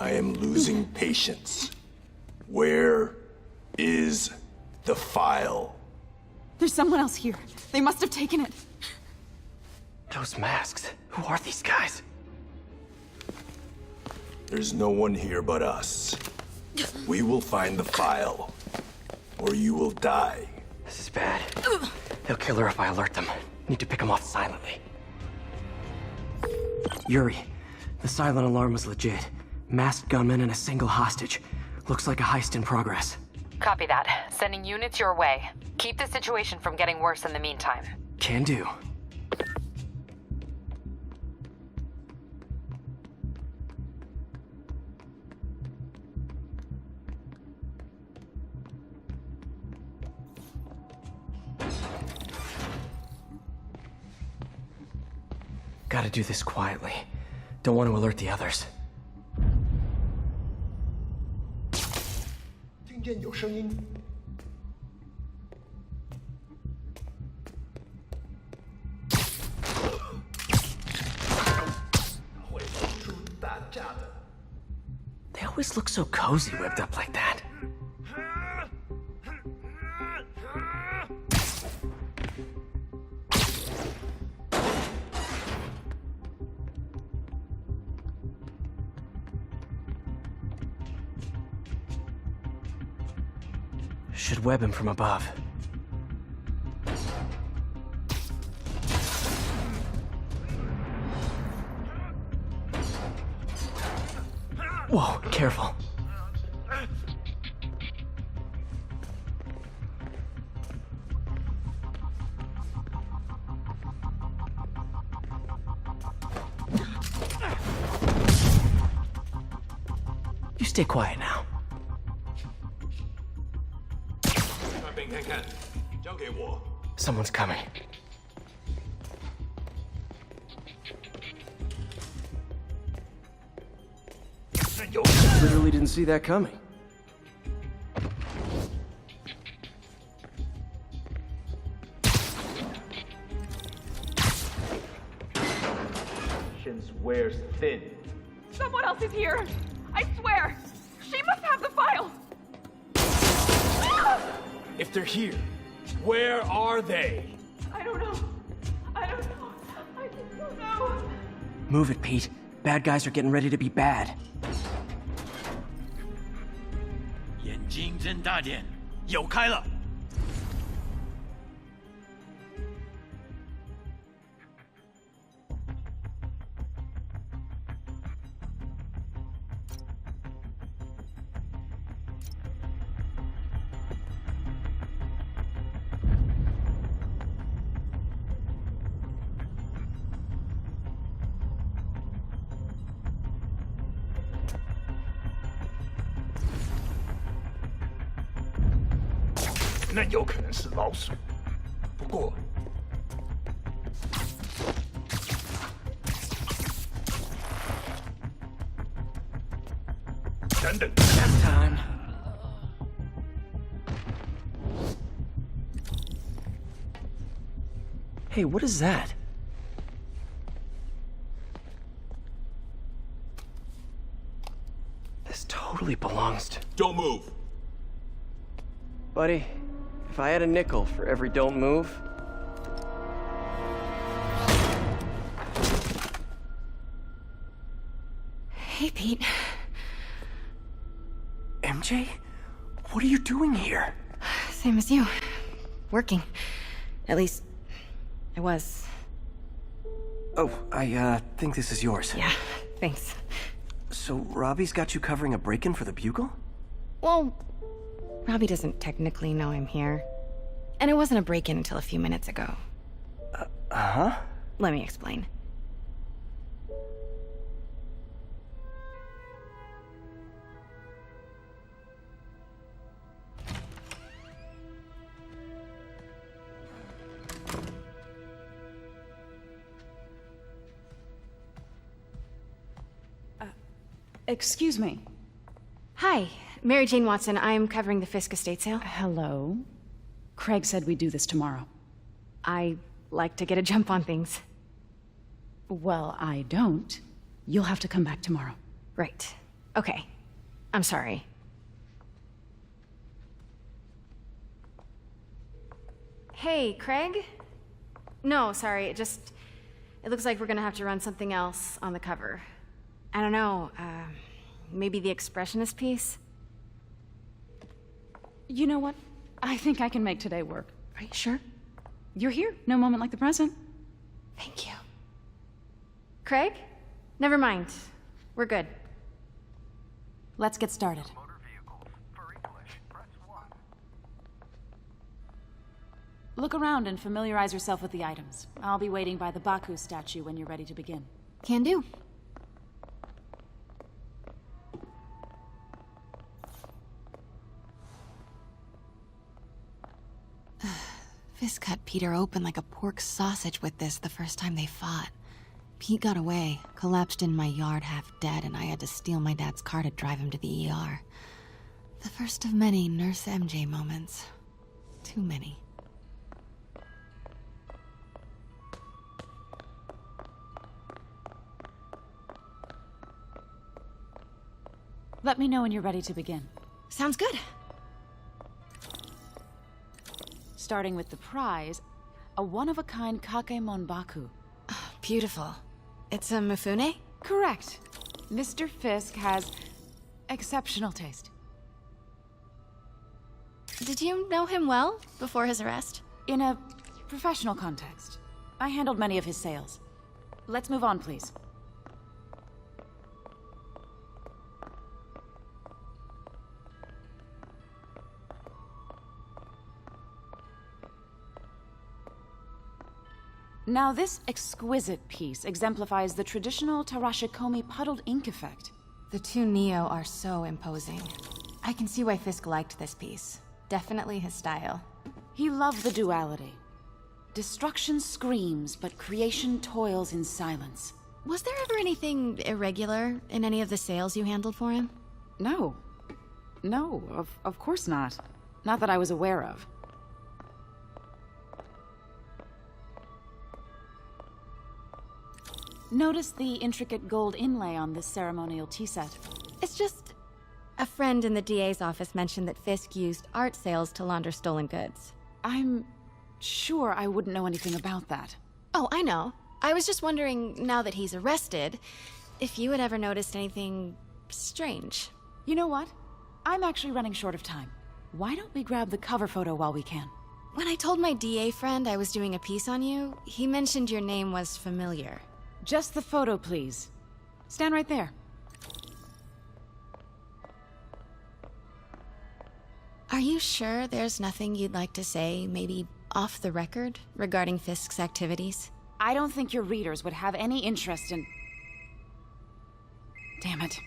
I am losing patience. Where is the file? There's someone else here. They must have taken it. Those masks. Who are these guys? There's no one here but us. We will find the file, or you will die. This is bad. They'll kill her if I alert them. Need to pick them off silently. Yuri, the silent alarm was legit. Masked gunmen and a single hostage. Looks like a heist in progress. Copy that. Sending units your way. Keep the situation from getting worse in the meantime. Can do. Gotta do this quietly. Don't want to alert the others. 听见有声音。会露出打架的。 They always look so cozy whipped up like that. Should web him from above. Whoa, careful. You stay quiet now. 那边看看，交给我。 Someone's coming. Literally didn't see that coming. Patience wears thin. Someone else is here. I swear. She must have the file. If they're here, where are they? I don't know. I don't know. I just don't know. Move it, Pete. Bad guys are getting ready to be bad. 眼睛睁大点，有开了。那有可能是老鼠，不过等等， Time. Hey, what is that? This totally belongs to... Don't move. Buddy, if I had a nickel for every don't move... Hey, Pete. MJ? What are you doing here? Same as you. Working. At least, I was. Oh, I think this is yours. Yeah, thanks. So Robbie's got you covering a break-in for the Bugle? Well, Robbie doesn't technically know I'm here. And it wasn't a break-in until a few minutes ago. Uh-huh? Let me explain. Excuse me. Hi, Mary Jane Watson. I'm covering the Fisk estate sale. Hello. Craig said we'd do this tomorrow. I like to get a jump on things. Well, I don't. You'll have to come back tomorrow. Right. Okay. I'm sorry. Hey, Craig? No, sorry, it looks like we're gonna have to run something else on the cover. I don't know, maybe the expressionist piece? You know what? I think I can make today work. Are you sure? You're here. No moment like the present. Thank you. Craig? Never mind. We're good. Let's get started. Look around and familiarize yourself with the items. I'll be waiting by the Baku statue when you're ready to begin. Can do. Fisk cut Peter open like a pork sausage with this the first time they fought. Pete got away, collapsed in my yard half dead, and I had to steal my dad's car to drive him to the ER. The first of many Nurse MJ moments. Too many. Let me know when you're ready to begin. Sounds good. Starting with the prize, a one-of-a-kind Kakemon Baku. Beautiful. It's a Mifune? Correct. Mr. Fisk has exceptional taste. Did you know him well before his arrest? In a professional context, I handled many of his sales. Let's move on, please. Now, this exquisite piece exemplifies the traditional Tarashikomi puddled ink effect. The two Neo are so imposing. I can see why Fisk liked this piece. Definitely his style. He loved the duality. Destruction screams, but creation toils in silence. Was there ever anything irregular in any of the sales you handled for him? No. No, of course not. Not that I was aware of. Notice the intricate gold inlay on this ceremonial tea set. It's just... a friend in the DA's office mentioned that Fisk used art sales to launder stolen goods. I'm sure I wouldn't know anything about that. Oh, I know. I was just wondering, now that he's arrested, if you had ever noticed anything strange. You know what? I'm actually running short of time. Why don't we grab the cover photo while we can? When I told my DA friend I was doing a piece on you, he mentioned your name was familiar. Just the photo, please. Stand right there. Are you sure there's nothing you'd like to say, maybe off the record, regarding Fisk's activities? I don't think your readers would have any interest in... Damn it.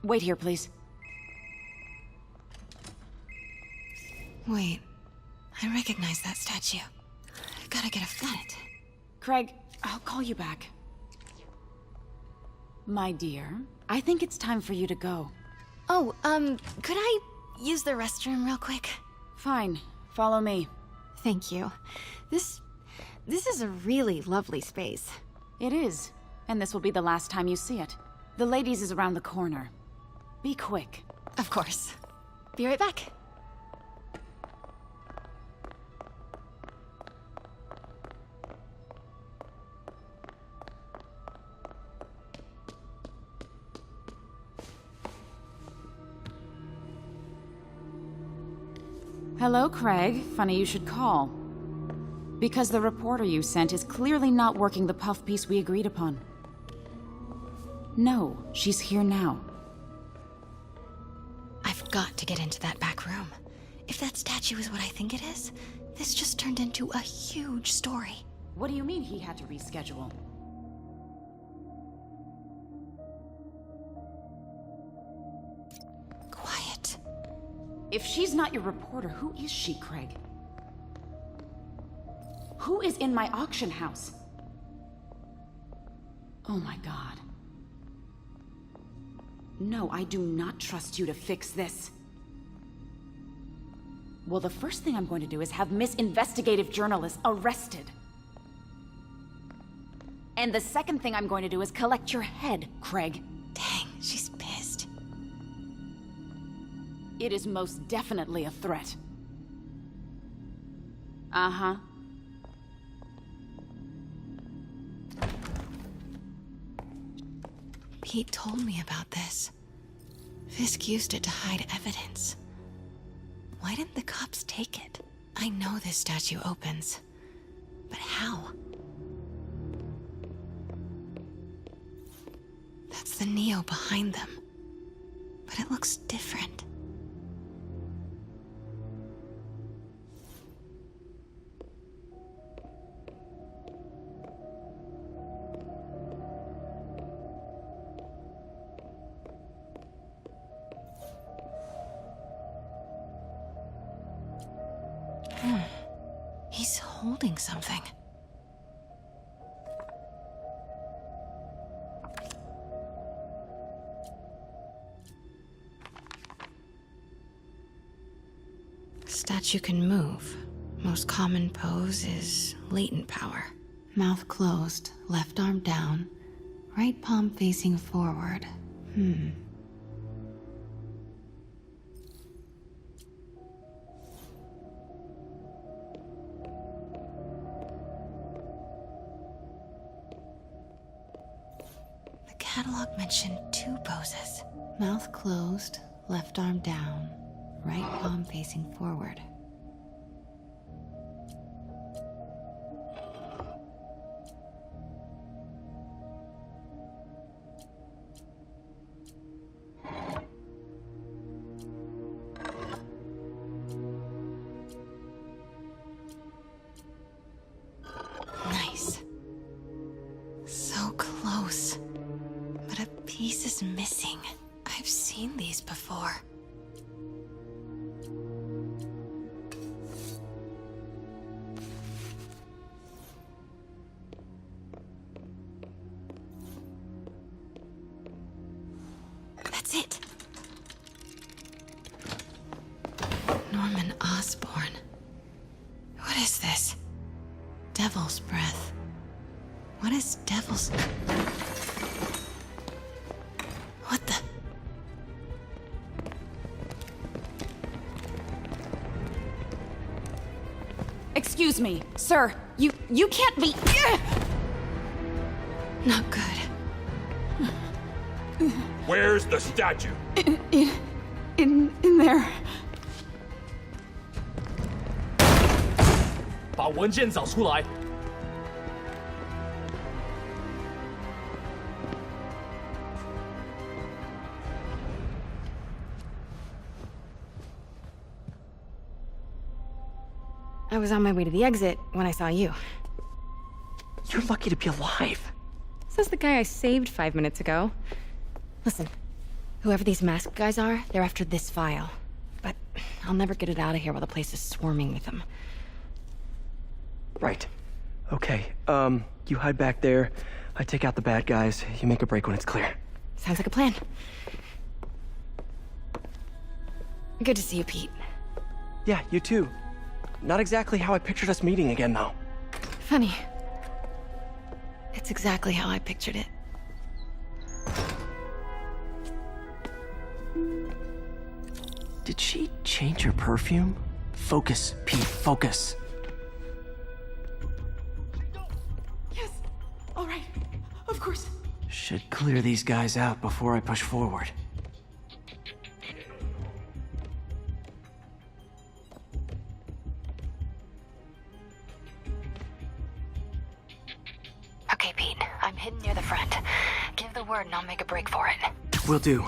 Wait here, please. Wait. I recognize that statue. Gotta get a minute. Craig, I'll call you back. My dear, I think it's time for you to go. Oh, could I use the restroom real quick? Fine. Follow me. Thank you. This is a really lovely space. It is. And this will be the last time you see it. The ladies is around the corner. Be quick. Of course. Be right back. Hello, Craig. Funny you should call. Because the reporter you sent is clearly not working the puff piece we agreed upon. No, she's here now. I've got to get into that back room. If that statue is what I think it is, this just turned into a huge story. What do you mean he had to reschedule? Quiet. If she's not your reporter, who is she, Craig? Who is in my auction house? Oh my god. No, I do not trust you to fix this. Well, the first thing I'm going to do is have Miss Investigative Journalist arrested. And the second thing I'm going to do is collect your head, Craig. Dang, she's pissed. It is most definitely a threat. Uh-huh. Pete told me about this. Fisk used it to hide evidence. Why didn't the cops take it? I know this statue opens, but how? That's the Neo behind them, but it looks different. He's holding something. Statue can move. Most common pose is latent power. Mouth closed, left arm down, right palm facing forward. The catalog mentioned 2 poses. Mouth closed, left arm down, right palm facing forward. Nice. So close. But a piece is missing. I've seen these before. That's it. Norman Osborn. What is this? Devil's breath. What is devil's... What the... Excuse me, sir. You can't be... Not good. Where's the statue? In there. 把文件找出来。 I was on my way to the exit when I saw you. You're lucky to be alive. Says the guy I saved 5 minutes ago. Listen, whoever these masked guys are, they're after this file. But I'll never get it out of here while the place is swarming with them. Right. Okay, you hide back there. I take out the bad guys. You make a break when it's clear. Sounds like a plan. Good to see you, Pete. Yeah, you too. Not exactly how I pictured us meeting again, though. Funny. It's exactly how I pictured it. Did she change her perfume? Focus, Pete, focus. Yes. All right. Of course. Should clear these guys out before I push forward. Okay, Pete. I'm hidden near the front. Give the word and I'll make a break for it. Will do.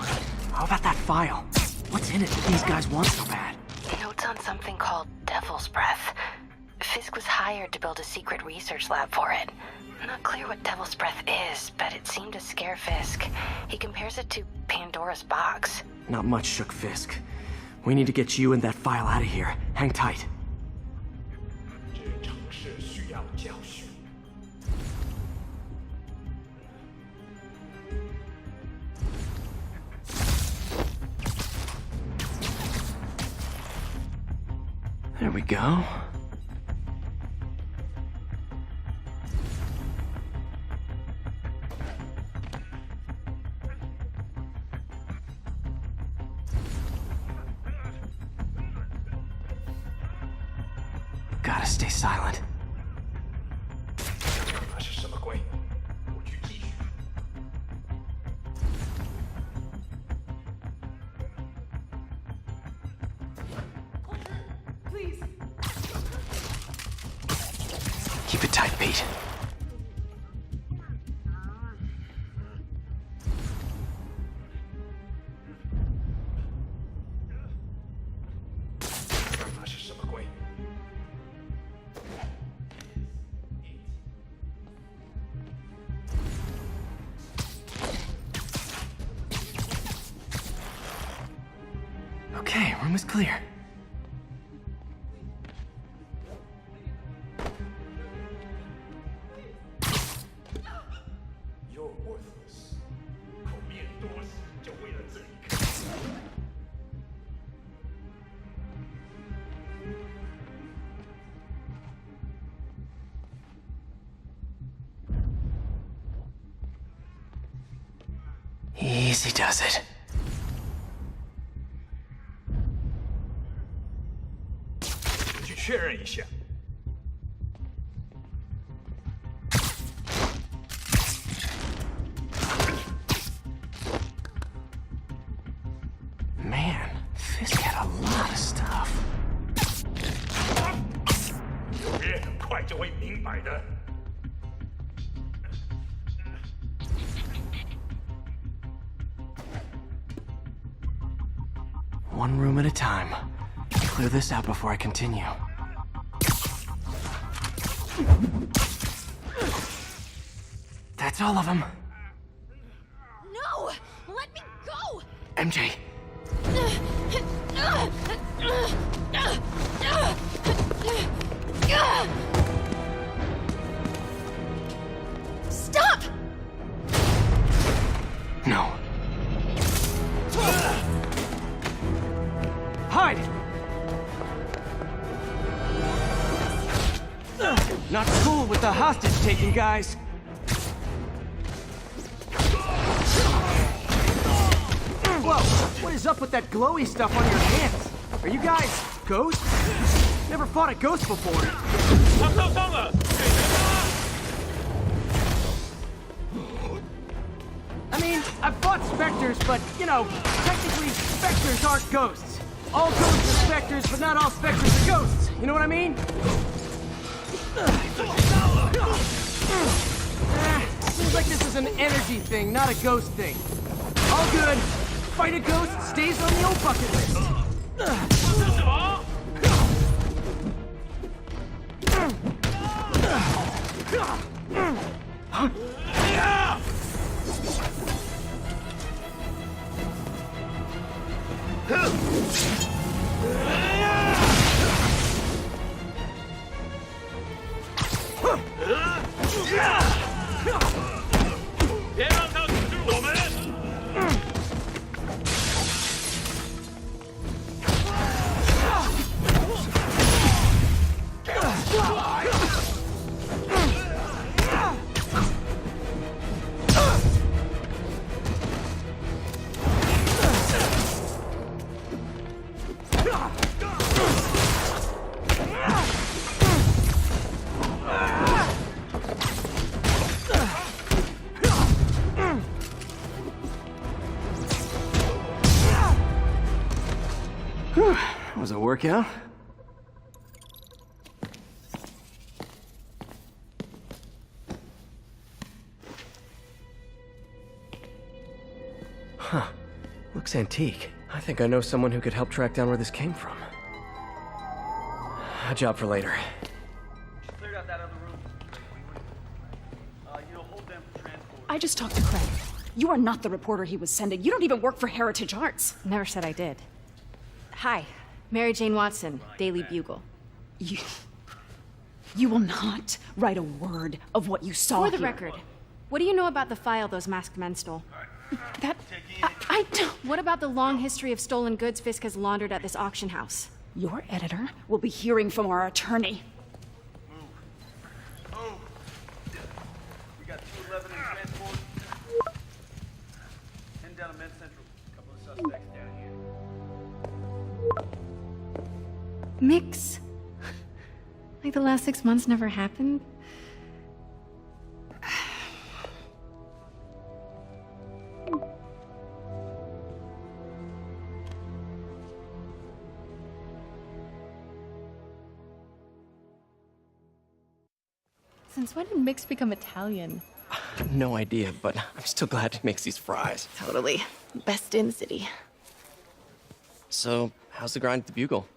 How about that file? What's in it that these guys want so bad? Notes on something called Devil's Breath. Fisk was hired to build a secret research lab for it. Not clear what Devil's Breath is, but it seemed to scare Fisk. He compares it to Pandora's box. Not much shook Fisk. We need to get you and that file out of here. Hang tight. There we go. Gotta stay silent. 那是什么鬼？我去继续。Keep it tight, Pete. Okay, room is clear. You're worthless. 口面多事，就为了这一刻。Easy does it. 我去确认一下。Man, Fisk had a lot of stuff. 纽约很快就会明白的。One room at a time. Clear this out before I continue. That's all of them. No! Let me go! MJ. Stop! No. Hide! Not cool with the hostage taking, guys. Whoa, what is up with that glowy stuff on your hands? Are you guys ghosts? Never fought a ghost before. 他受伤了，给人啊！ I mean, I've fought specters, but, you know, technically specters aren't ghosts. All ghosts are specters, but not all specters are ghosts. You know what I mean? Seems like this is an energy thing, not a ghost thing. All good. Fight a ghost stays on the old bucket list. 这是什么？ 别让他阻止我们！ Was it a workout? Huh. Looks antique. I think I know someone who could help track down where this came from. A job for later. Cleared out that other room. Hold them for transport. I just talked to Craig. You are not the reporter he was sending. You don't even work for Heritage Arts. Never said I did. Hi, Mary Jane Watson, Daily Bugle. You will not write a word of what you saw For the here. record, what do you know about the file those masked men stole? That... I don't... What about the long history of stolen goods Fisk has laundered at this auction house? Your editor will be hearing from our attorney. Move. We got 211 in transport. Heading down to Med Central. A couple of suspects down here. Mix. I Like the last 6 months never happened? Since when did Mix become Italian? No idea, but I'm still glad he makes these fries. Totally. Best in the city. So, how's the grind at the Bugle?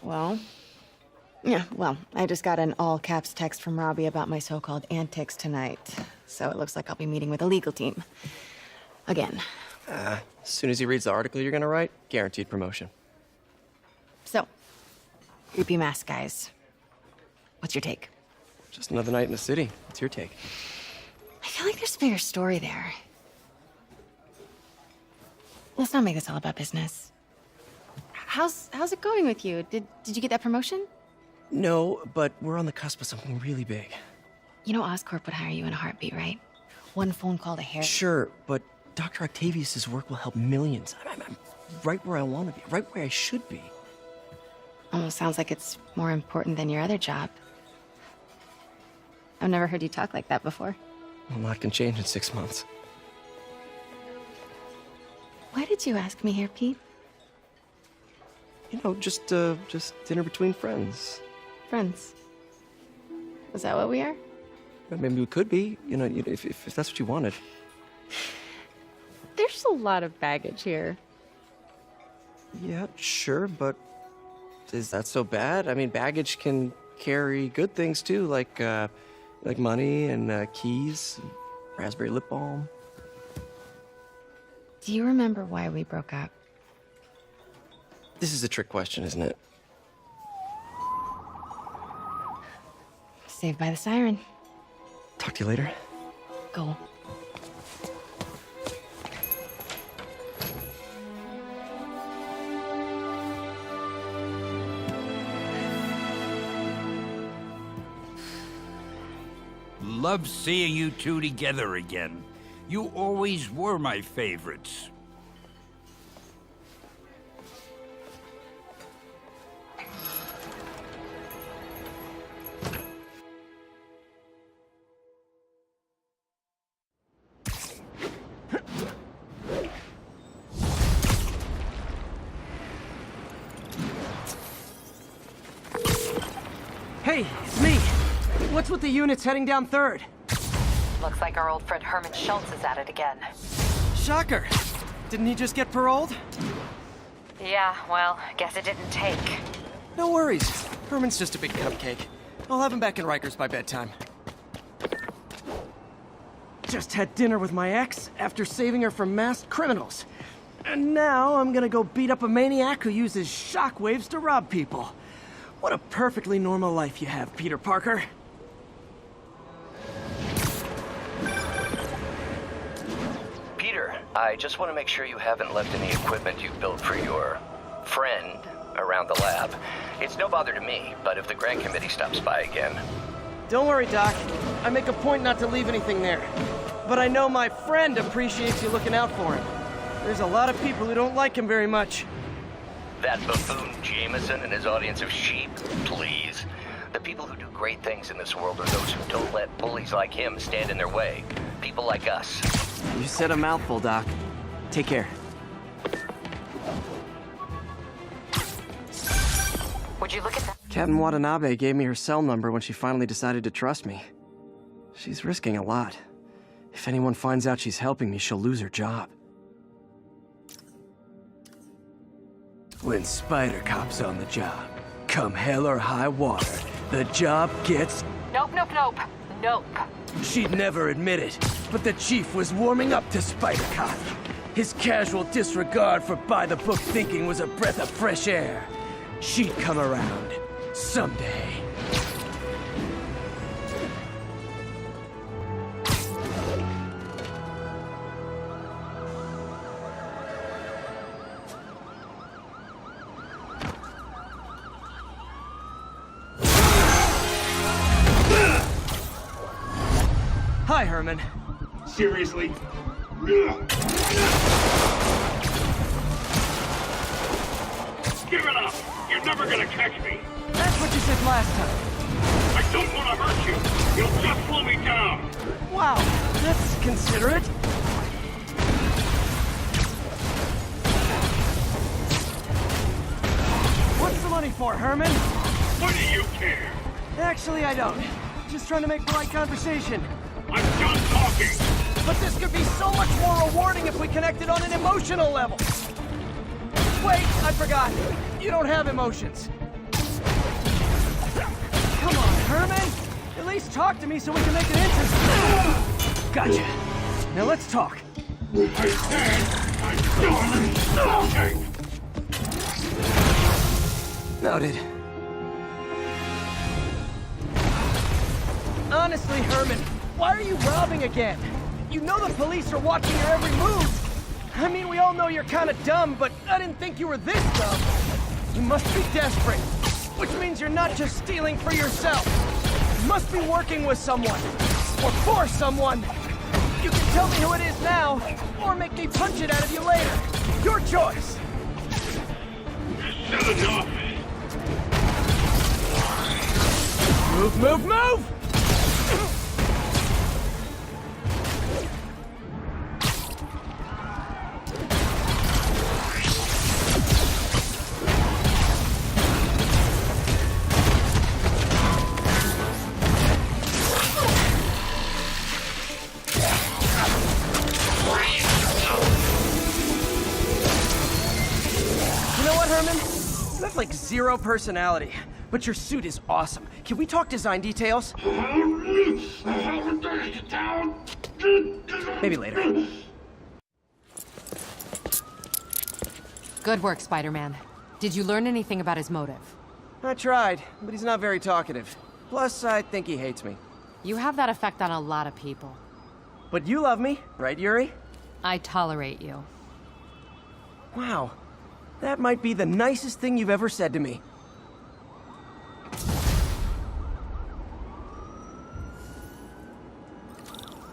Well, I just got an all-caps text from Robbie about my so-called antics tonight. So it looks like I'll be meeting with a legal team. Again. As soon as he reads the article you're gonna write, guaranteed promotion. So, creepy mask guys. What's your take? Just another night in the city. What's your take? I feel like there's a bigger story there. Let's not make this all about business. How's it going with you? Did you get that promotion? No, but we're on the cusp of something really big. You know Oscorp would hire you in a heartbeat, right? One phone call to Harry. Sure, but Dr. Octavius's work will help millions. I'm right where I want to be, right where I should be. Almost sounds like it's more important than your other job. I've never heard you talk like that before. A lot can change in 6 months. Why did you ask me here, Pete? You know, just dinner between friends. Friends. Is that what we are? Maybe we could be, you know, if that's what you wanted. There's a lot of baggage here. Yeah, sure, but is that so bad? I mean, baggage can carry good things too, like money and keys, and raspberry lip balm. Do you remember why we broke up? This is a trick question, isn't it? Saved by the siren. Talk to you later. Go. Love seeing you two together again. You always were my favorites. Hey, it's me. What's with the units heading down 3rd? Looks like our old friend Herman Schultz is at it again. Shocker. Didn't he just get paroled? Yeah, well, guess it didn't take. No worries. Herman's just a big cupcake. I'll have him back in Rikers by bedtime. Just had dinner with my ex after saving her from masked criminals. And now I'm gonna go beat up a maniac who uses shockwaves to rob people. What a perfectly normal life you have, Peter Parker. Peter, I just want to make sure you haven't left any equipment you've built for your friend around the lab. It's no bother to me, but if the grant committee stops by again... Don't worry, Doc. I make a point not to leave anything there. But I know my friend appreciates you looking out for him. There's a lot of people who don't like him very much. That buffoon Jameson and his audience of sheep? Please. The people who do great things in this world are those who don't let bullies like him stand in their way. People like us. You said a mouthful, Doc. Take care. Would you look at that? Captain Watanabe gave me her cell number when she finally decided to trust me. She's risking a lot. If anyone finds out she's helping me, she'll lose her job. When Spider Cop's on the job, come hell or high water, the job gets... Nope. She'd never admit it, but the Chief was warming up to Spider Cop. His casual disregard for by-the-book thinking was a breath of fresh air. She'd come around, someday. Hi, Herman. Seriously? Give it up! You're never gonna catch me! That's what you said last time. I don't want to hurt you. You'll just slow me down. Wow, that's considerate. What's the money for, Herman? What do you care? Actually, I don't. Just trying to make polite conversation. I'm done talking. But this could be so much more rewarding if we connected on an emotional level. Wait, I forgot. You don't have emotions. Come on, Herman. At least talk to me so we can make it interesting. Gotcha. Now let's talk. I said I'm done talking. Noted. Honestly, Herman, why are you robbing again? You know the police are watching your every move. I mean, we all know you're kind of dumb, but I didn't think you were this dumb. You must be desperate, which means you're not just stealing for yourself. You must be working with someone, or for someone. You can tell me who it is now, or make me punch it out of you later. Your choice. Shut enough. Move, move, move! You know what, Herman? You have like zero personality. But your suit is awesome. Can we talk design details? Maybe later. Good work, Spider-Man. Did you learn anything about his motive? I tried, but he's not very talkative. Plus, I think he hates me. You have that effect on a lot of people. But you love me, right, Yuri? I tolerate you. Wow. That might be the nicest thing you've ever said to me.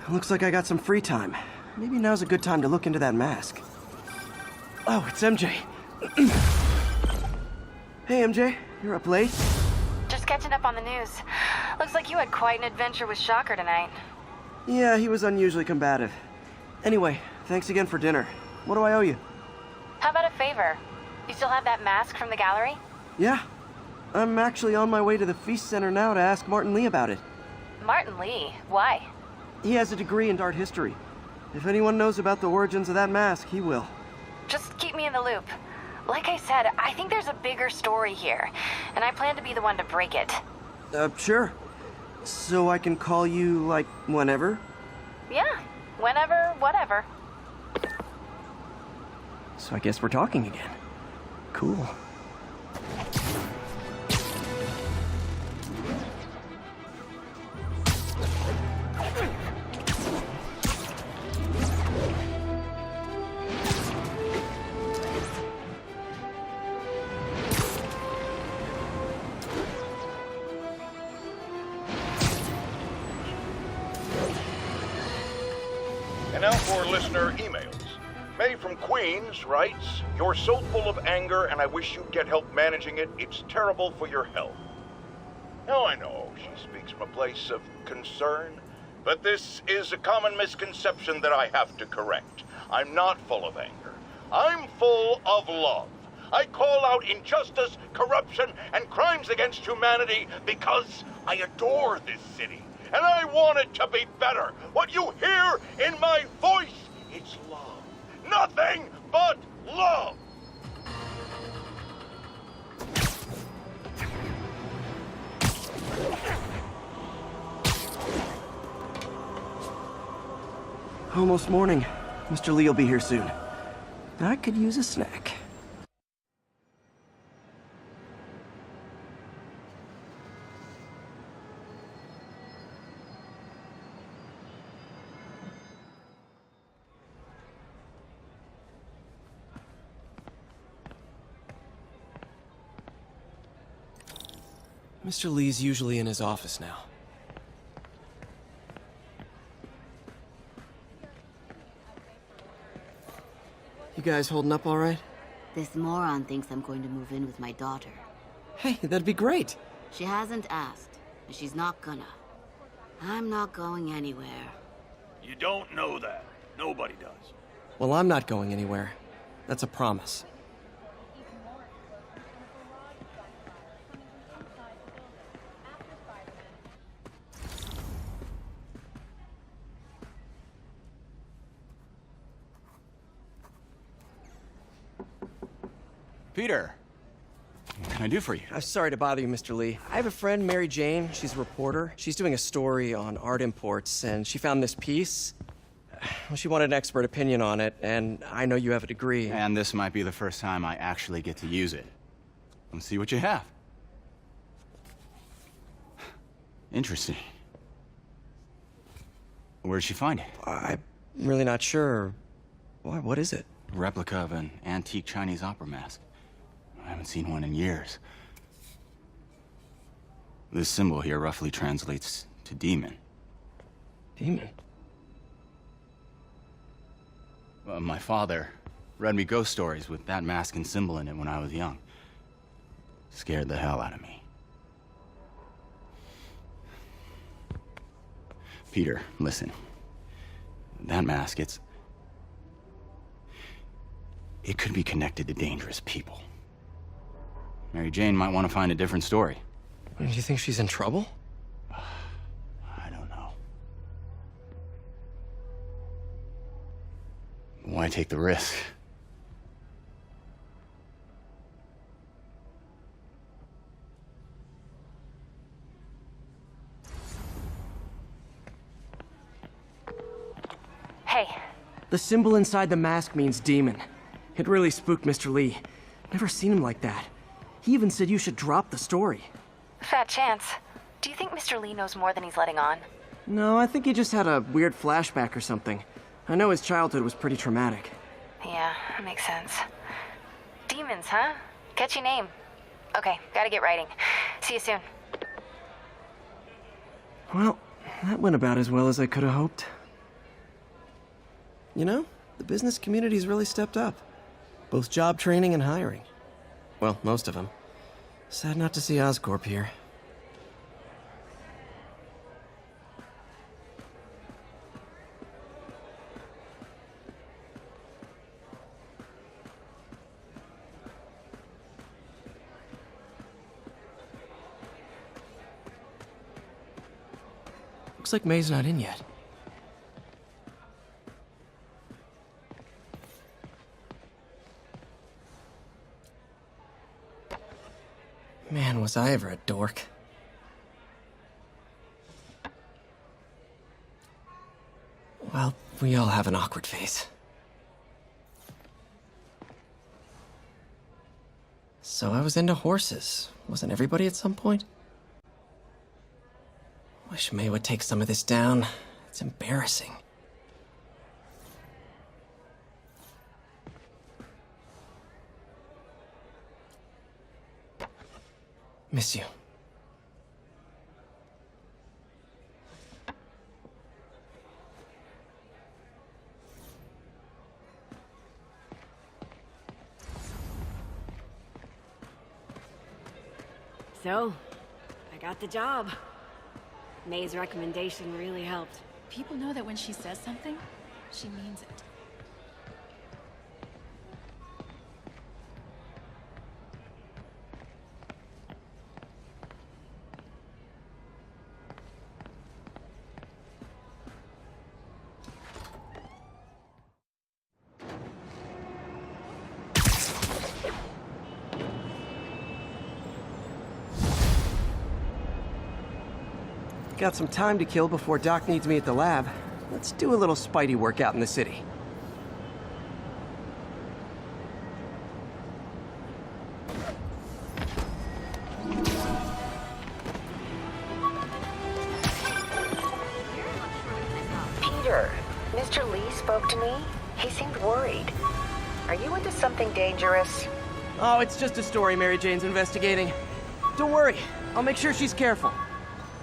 Looks like I got some free time. Maybe now's a good time to look into that mask. Oh, it's MJ. Hey, MJ. You're up late? Just catching up on the news. Looks like you had quite an adventure with Shocker tonight. Yeah, he was unusually combative. Anyway, thanks again for dinner. What do I owe you? How about a favor? You still have that mask from the gallery? Yeah. I'm actually on my way to the Feast Center now to ask Martin Lee about it. Martin Lee? Why? He has a degree in art history. If anyone knows about the origins of that mask, he will. Just keep me in the loop. Like I said, I think there's a bigger story here, and I plan to be the one to break it. Sure. So I can call you, like, whenever? Yeah, whenever, whatever. So I guess we're talking again. Cool. And now for listener emails. May from Queens writes, "You're so full of anger and I wish you'd get help managing it. It's terrible for your health." Now I know she speaks from a place of concern, but this is a common misconception that I have to correct. I'm not full of anger. I'm full of love. I call out injustice, corruption, and crimes against humanity because I adore this city. And I want it to be better. What you hear in my voice, it's love. Nothing but love. Almost morning. Mr. Lee will be here soon. I could use a snack. Mr. Lee's usually in his office now. You guys holding up all right? This moron thinks I'm going to move in with my daughter. Hey, that'd be great. She hasn't asked, and she's not gonna. I'm not going anywhere. You don't know that. Nobody does. Well, I'm not going anywhere. That's a promise. Peter, what can I do for you? I'm sorry to bother you, Mr. Lee. I have a friend, Mary Jane. She's a reporter. She's doing a story on art imports, and she found this piece. Well, she wanted an expert opinion on it, and I know you have a degree. And this might be the first time I actually get to use it. Let's see what you have. Interesting. Where'd she find it? I'm really not sure. What is it? A replica of an antique Chinese opera mask. I haven't seen one in years. This symbol here roughly translates to demon. Demon? Well, my father read me ghost stories with that mask and symbol in it when I was young. Scared the hell out of me. Peter, listen. That mask, it could be connected to dangerous people. Mary Jane might want to find a different story. Do you think she's in trouble? I don't know. Why take the risk? Hey. The symbol inside the mask means demon. It really spooked Mr. Lee. Never seen him like that. He even said you should drop the story. Fat chance. Do you think Mr. Lee knows more than he's letting on? No, I think he just had a weird flashback or something. I know his childhood was pretty traumatic. Yeah, that makes sense. Demons, huh? Catchy name. Okay, gotta get writing. See you soon. Well, that went about as well as I could have hoped. You know, the business community's really stepped up. Both job training and hiring. Well, most of them. Sad not to see Oscorp here. Looks like May's not in yet. Man, was I ever a dork. Well, we all have an awkward phase. So I was into horses. Wasn't everybody at some point? Wish May would take some of this down. It's embarrassing. Miss you. So, I got the job. May's recommendation really helped. People know that when she says something, she means it. Got some time to kill before Doc needs me at the lab. Let's do a little Spidey workout in the city. Peter, Mr. Lee spoke to me. He seemed worried. Are you into something dangerous? Oh, it's just a story Mary Jane's investigating. Don't worry, I'll make sure she's careful.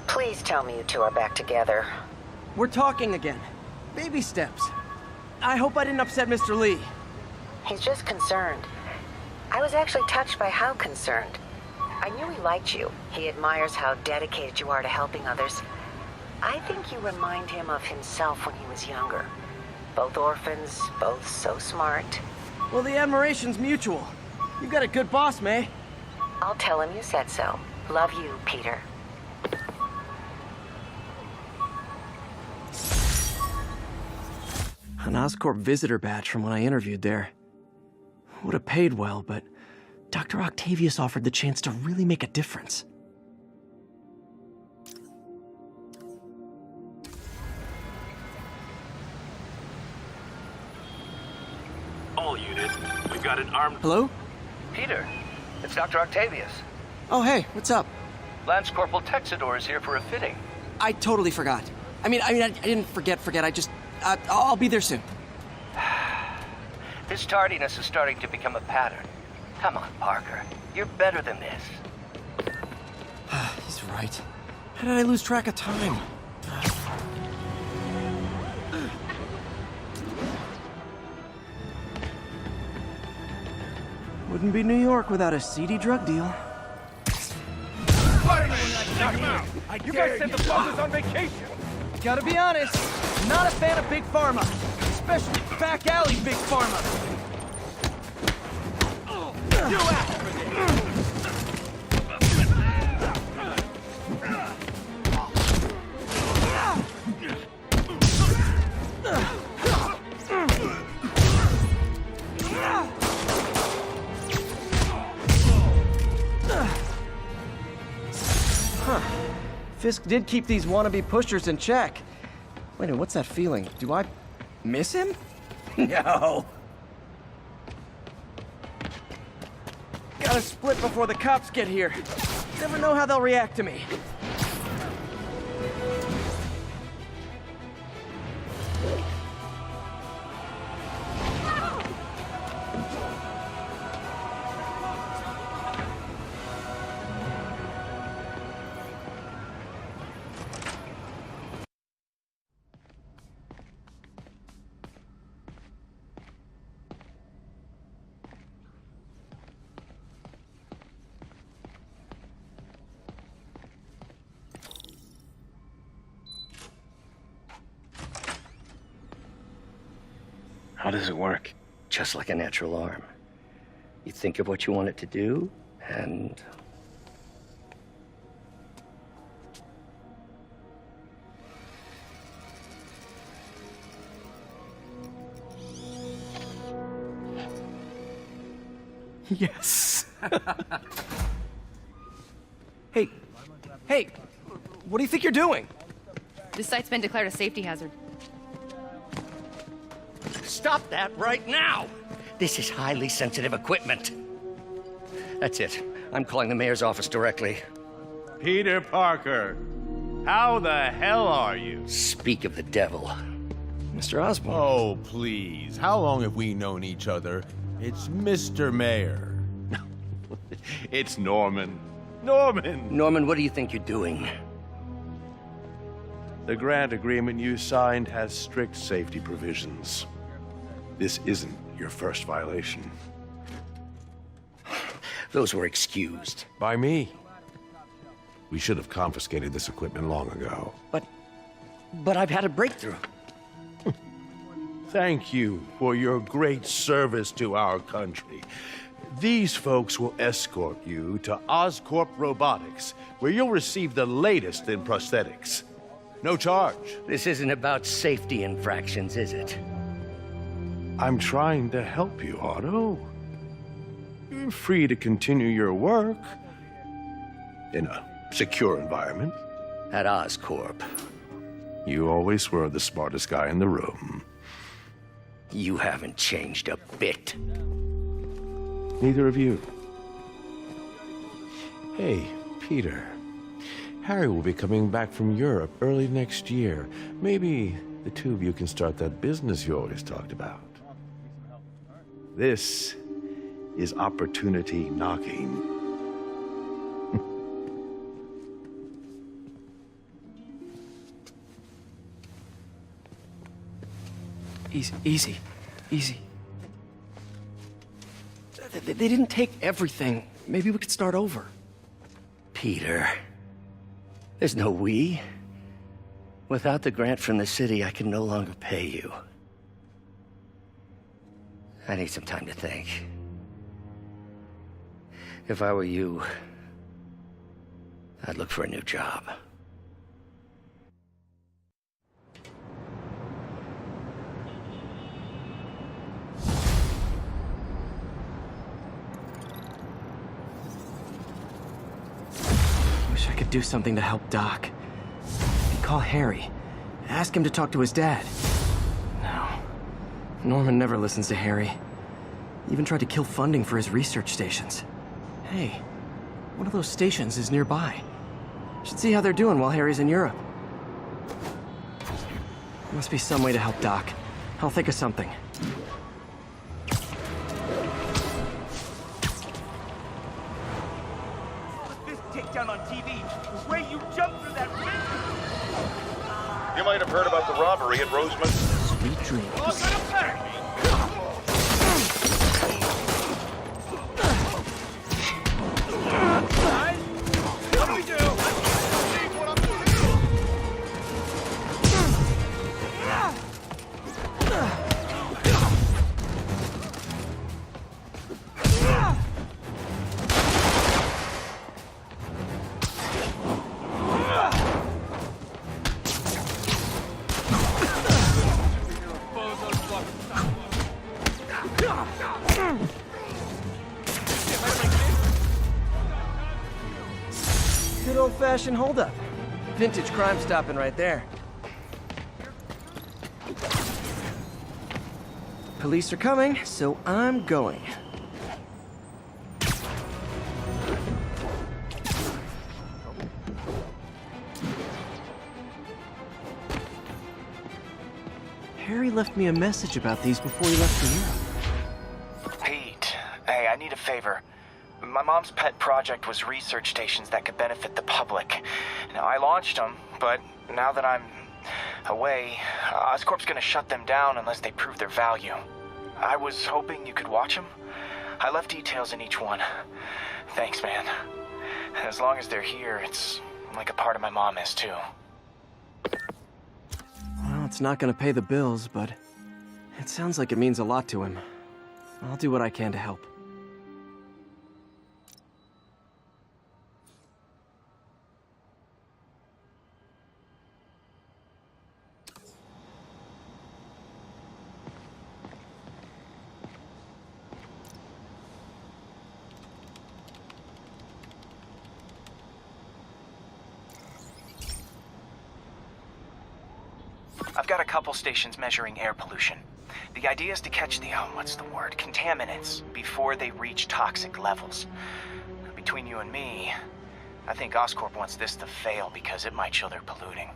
Please tell me you two are back together. We're talking again. Baby steps. I hope I didn't upset Mr. Lee. He's just concerned. I was actually touched by how concerned. I knew he liked you. He admires how dedicated you are to helping others. I think you remind him of himself when he was younger. Both orphans, both so smart. Well, the admiration's mutual. You got a good boss, May. I'll tell him you said so. Love you, Peter. An Oscorp visitor badge from when I interviewed there. Would have paid well, but Dr. Octavius offered the chance to really make a difference. All unit, we've got an armed... Hello? Peter, it's Dr. Octavius. Oh, hey, what's up? Lance Corporal Texidor is here for a fitting. I totally forgot. I didn't forget. I just... I'll be there soon. This tardiness is starting to become a pattern. Come on, Parker. You're better than this. He's right. How did I lose track of time? Wouldn't be New York without a seedy drug deal. You guys said the boss is on vacation. Gotta be honest, not a fan of Big Pharma. Especially back alley Big Pharma. You asked for this. Fisk did keep these wannabe pushers in check. Wait a minute, what's that feeling? Do I miss him? No. Gotta split before the cops get here. Never know how they'll react to me. How does it work? Just like a natural arm. You think of what you want it to do, and... Yes. Hey, what do you think you're doing? This site's been declared a safety hazard. Stop that right now! This is highly sensitive equipment. That's it. I'm calling the mayor's office directly. Peter Parker, how the hell are you? Speak of the devil. Mr. Osborn. Oh, please. How long have we known each other? It's Mr. Mayor. It's Norman. Norman! Norman, what do you think you're doing? The grant agreement you signed has strict safety provisions. This isn't your first violation. Those were excused. By me. We should have confiscated this equipment long ago. But I've had a breakthrough. Thank you for your great service to our country. These folks will escort you to Oscorp Robotics, where you'll receive the latest in prosthetics. No charge. This isn't about safety infractions, is it? I'm trying to help you, Otto. You're free to continue your work in a secure environment. At Oscorp. You always were the smartest guy in the room. You haven't changed a bit. Neither of you. Hey, Peter. Harry will be coming back from Europe early next year. Maybe the two of you can start that business you always talked about. This is opportunity knocking. Easy. They didn't take everything. Maybe we could start over. Peter. There's no we. Without the grant from the city, I can no longer pay you. I need some time to think. If I were you, I'd look for a new job. Wish I could do something to help Doc. I'd call Harry. Ask him to talk to his dad. No. Norman never listens to Harry. Even tried to kill funding for his research stations. Hey, one of those stations is nearby. Should see how they're doing while Harry's in Europe. Must be some way to help Doc. I'll think of something. This takedown on TV, the way you jumped through that window. You might have heard about the robbery at Roseman. Sweet dreams. Oh, get up there! What do we do? Good old-fashioned holdup. Vintage crime stopping right there. Police are coming, so I'm going. Harry left me a message about these before he left for Europe. Pete, hey, I need a favor. My mom's pet project was research stations that could benefit the public. Now, I launched them, but now that I'm away, Oscorp's gonna shut them down unless they prove their value. I was hoping you could watch them. I left details in each one. Thanks, man. As long as they're here, it's like a part of my mom is, too. Well, it's not gonna pay the bills, but it sounds like it means a lot to him. I'll do what I can to help. I've got a couple stations measuring air pollution. The idea is to catch the, contaminants before they reach toxic levels. Between you and me, I think Oscorp wants this to fail because it might show they're polluting.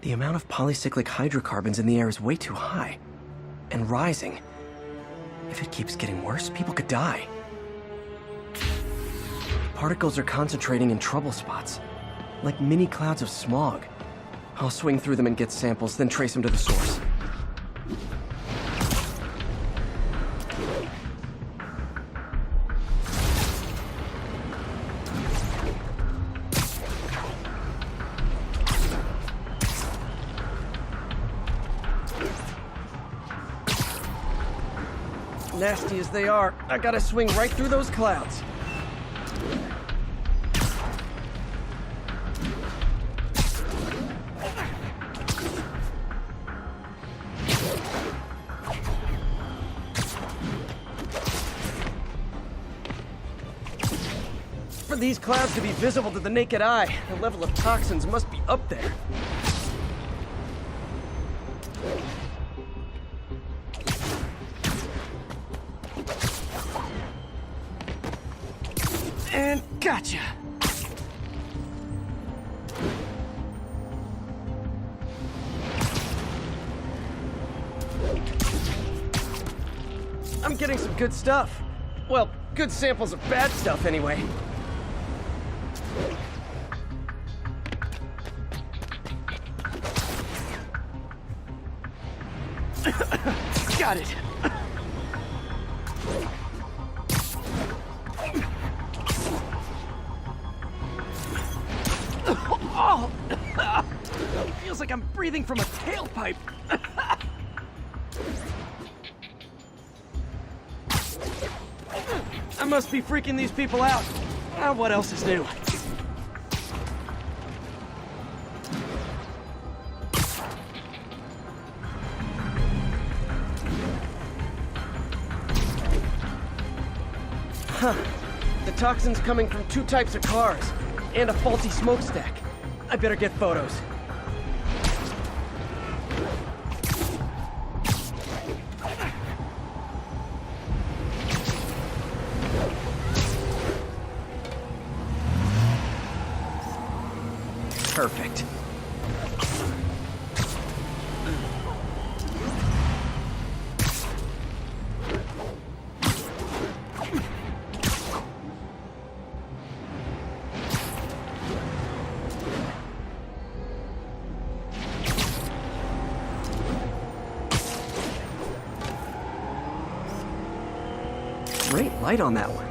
The amount of polycyclic hydrocarbons in the air is way too high. And rising. If it keeps getting worse, people could die. Particles are concentrating in trouble spots, like mini clouds of smog. I'll swing through them and get samples, then trace them to the source. Nasty as they are, I gotta swing right through those clouds. For these clouds to be visible to the naked eye, the level of toxins must be up there. And gotcha! I'm getting some good stuff. Well, good samples of bad stuff anyway. Got it. Oh! It feels like I'm breathing from a tailpipe. I must be freaking these people out. What else is new? Huh. The toxin's coming from 2 types of cars, and a faulty smokestack. I better get photos. Perfect. Great light on that one.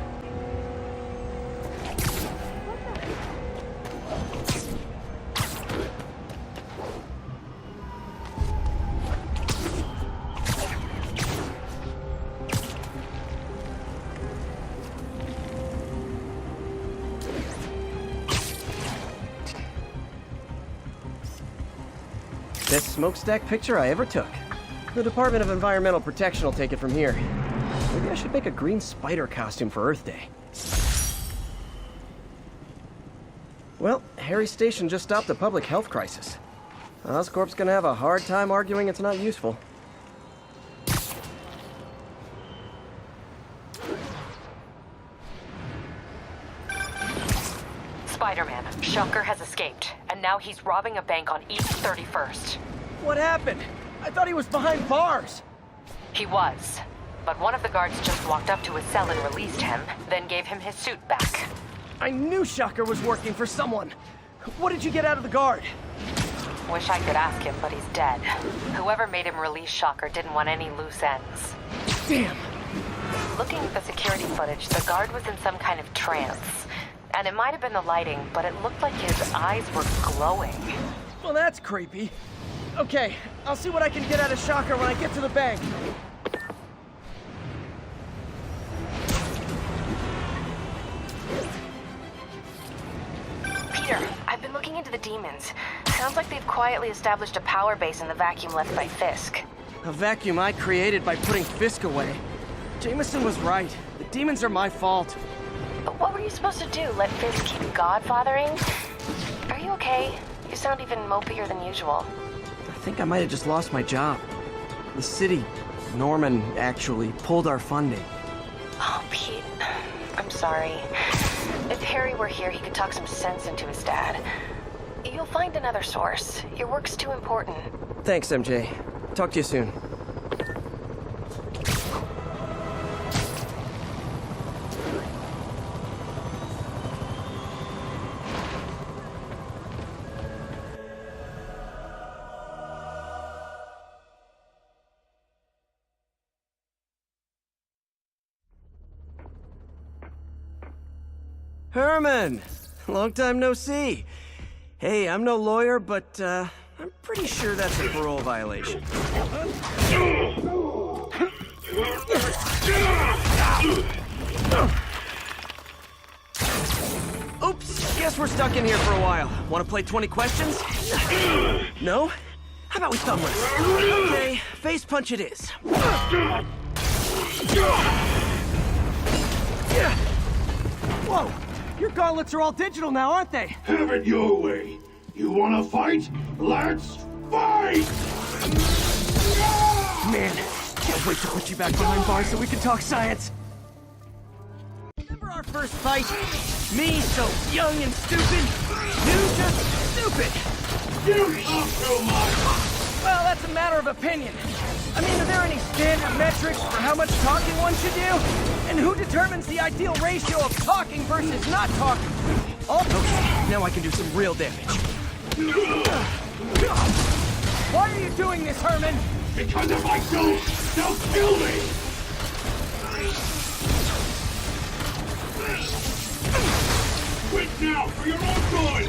Best smokestack picture I ever took. The Department of Environmental Protection will take it from here. Maybe I should make a green spider costume for Earth Day. Well, Harry Station just stopped a public health crisis. Oscorp's gonna have a hard time arguing it's not useful. Spider-Man, Shocker has escaped, and now he's robbing a bank on East 31st. What happened? I thought he was behind bars. He was. But one of the guards just walked up to his cell and released him, then gave him his suit back. I knew Shocker was working for someone. What did you get out of the guard? Wish I could ask him, but he's dead. Whoever made him release Shocker didn't want any loose ends. Damn. Looking at the security footage, the guard was in some kind of trance. And it might have been the lighting, but it looked like his eyes were glowing. Well, that's creepy. Okay, I'll see what I can get out of Shocker when I get to the bank. Peter, I've been looking into the demons. Sounds like they've quietly established a power base in the vacuum left by Fisk. A vacuum I created by putting Fisk away. Jameson was right. The demons are my fault. But what were you supposed to do? Let Fisk keep godfathering? Are you okay? You sound even mopier than usual. I think I might have just lost my job. The city, Norman, actually pulled our funding. Oh, Pete. I'm sorry. If Harry were here, he could talk some sense into his dad. You'll find another source. Your work's too important. Thanks, MJ. Talk to you soon. Herman! Long time no see. Hey, I'm no lawyer, but I'm pretty sure that's a parole violation. Oops, guess we're stuck in here for a while. Want to play 20 questions? No? How about we thumb wrestle? Okay, face punch it is. Whoa! Your gauntlets are all digital now, aren't they? Have it your way. You wanna fight? Let's fight! Man, can't wait to put you back behind bars so we can talk science. Remember our first fight? Me, so young and stupid. You just stupid. You talk too much. Well, that's a matter of opinion. I mean, are there any standard metrics for how much talking one should do? And who determines the ideal ratio of talking versus not talking? Oh, okay, now I can do some real damage. Why are you doing this, Herman? Because if I don't, they'll kill me! Quit now, for your own good!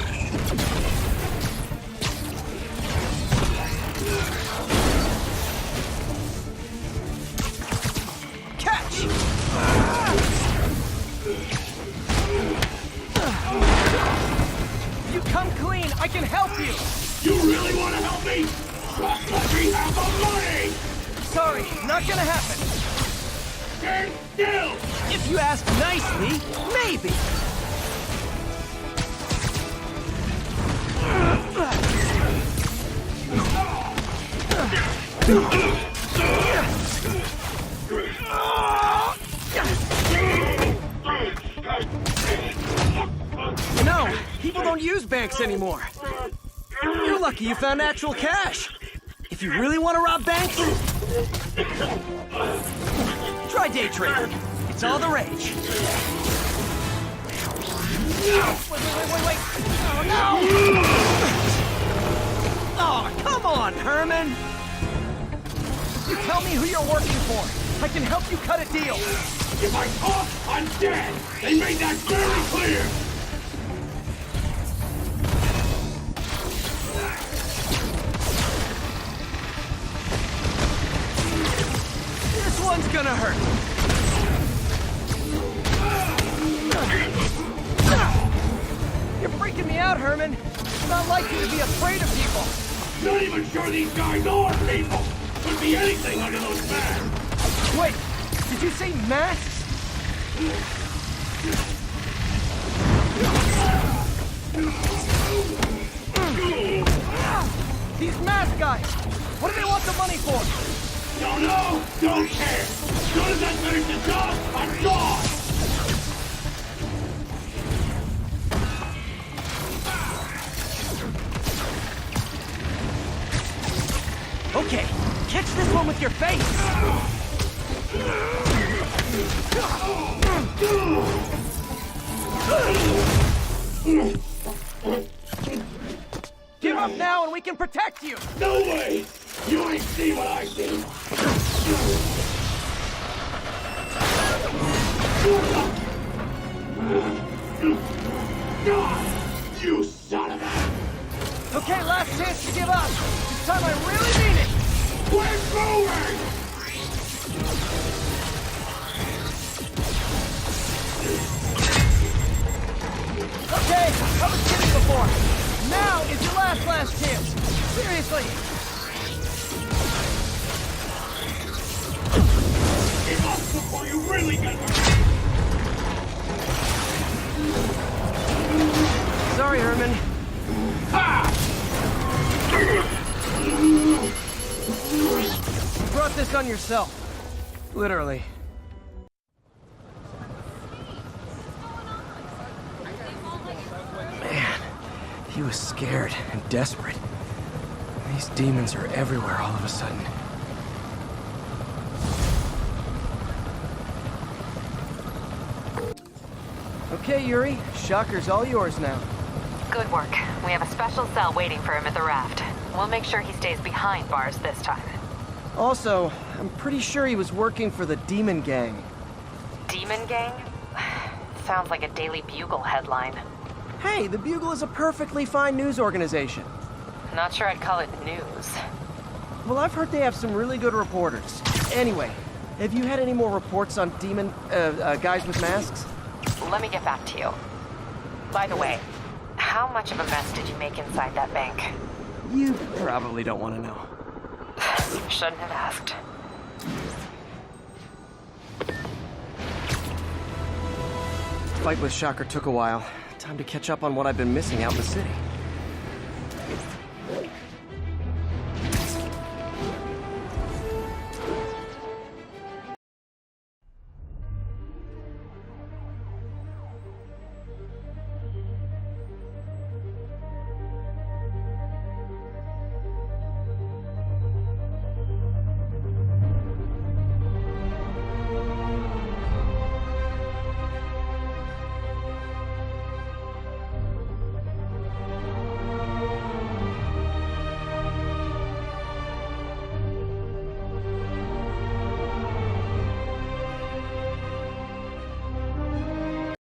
can help you! You really want to help me? Just let me have the money! Sorry, not gonna happen. Stand still! If you ask nicely, maybe. No, people don't use banks anymore. You're lucky you found actual cash. If you really want to rob banks, try day trading. It's all the rage. Wait. Oh, no! Oh, come on, Herman! You tell me who you're working for. I can help you cut a deal. If I talk, I'm dead! They made that very clear! This one's gonna hurt. You're freaking me out, Herman. It's not like you to be afraid of people. Not even sure these guys are people! Could be anything under those masks! Wait, did you say masks? These mask guys! What do they want the money for? Don't know! Don't care! As soon as I finish the job, I'm gone! Okay, catch this one with your face! Give up now and we can protect you! No way! You ain't seen what I see! You son of a... Okay, last chance to give up! This time I really mean it! We're moving! Okay, I was kidding before. Now is your last chance. Seriously. Give up before you really get hurt. Sorry, Herman. You brought this on yourself. Literally. He was scared and desperate. These demons are everywhere all of a sudden. Okay, Yuri. Shocker's all yours now. Good work. We have a special cell waiting for him at the raft. We'll make sure he stays behind bars this time. Also, I'm pretty sure he was working for the Demon Gang. Demon Gang? Sounds like a Daily Bugle headline. Hey, the Bugle is a perfectly fine news organization. Not sure I'd call it news. Well, I've heard they have some really good reporters. Anyway, have you had any more reports on demon, guys with masks? Let me get back to you. By the way, how much of a mess did you make inside that bank? You probably don't want to know. Shouldn't have asked. Fight with Shocker took a while. Time to catch up on what I've been missing out in the city.